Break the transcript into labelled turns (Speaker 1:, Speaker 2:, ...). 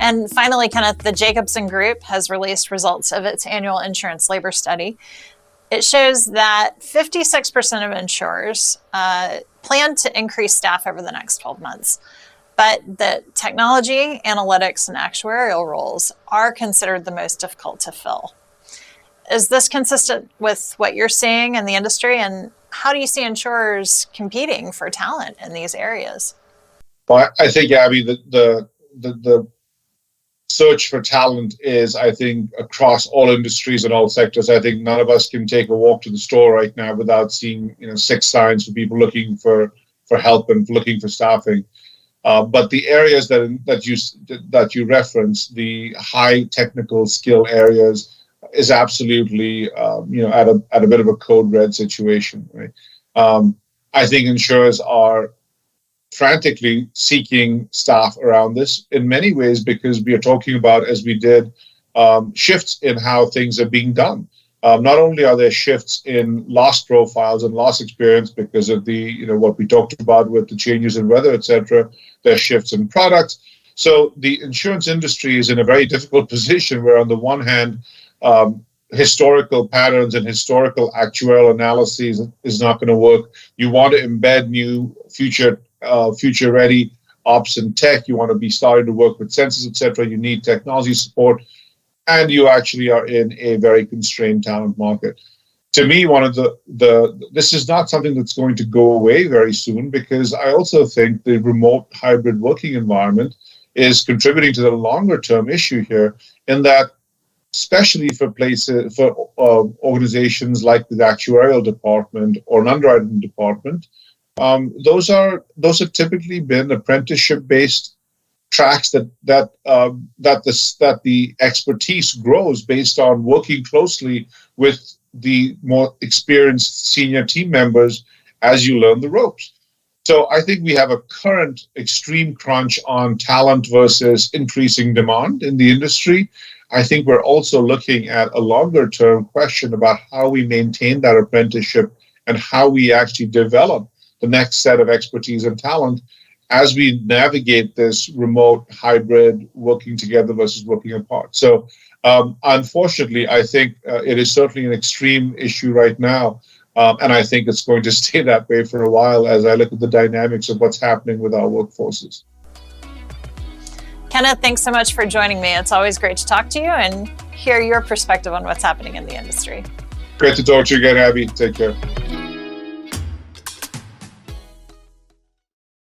Speaker 1: And finally, Kenneth, the Jacobson Group has released results of its annual insurance labor study. It shows that 56% of insurers plan to increase staff over the next 12 months. But the technology, analytics, and actuarial roles are considered the most difficult to fill. Is this consistent with what you're seeing in the industry? And how do you see insurers competing for talent in these areas?
Speaker 2: Well, I think, Abby, the search for talent is, I think, across all industries and all sectors. I think none of us can take a walk to the store right now without seeing 6 signs for people looking for help and looking for staffing. But the areas that you reference, the high technical skill areas, is absolutely at a bit of a code red situation. Right? I think insurers are frantically seeking staff around this in many ways because we are talking about, as we did, shifts in how things are being done. Not only are there shifts in loss profiles and loss experience because of the what we talked about with the changes in weather, etc. There are shifts in products. So the insurance industry is in a very difficult position where, on the one hand, historical patterns and historical actuarial analyses is not going to work. You want to embed new future-ready ops and tech. You want to be starting to work with sensors, etc. You need technology support, and you actually are in a very constrained talent market. To me, one of this is not something that's going to go away very soon, because I also think the remote hybrid working environment is contributing to the longer-term issue here, in that, especially for organizations like the actuarial department or an underwriting department, those have typically been apprenticeship-based tracks that the expertise grows based on working closely with the more experienced senior team members as you learn the ropes. So I think we have a current extreme crunch on talent versus increasing demand in the industry. I think we're also looking at a longer-term question about how we maintain that apprenticeship and how we actually develop the next set of expertise and talent as we navigate this remote hybrid working together versus working apart. So unfortunately, I think it is certainly an extreme issue right now. And I think it's going to stay that way for a while as I look at the dynamics of what's happening with our workforces.
Speaker 1: Kenneth, thanks so much for joining me. It's always great to talk to you and hear your perspective on what's happening in the industry.
Speaker 2: Great to talk to you again, Abby. Take care.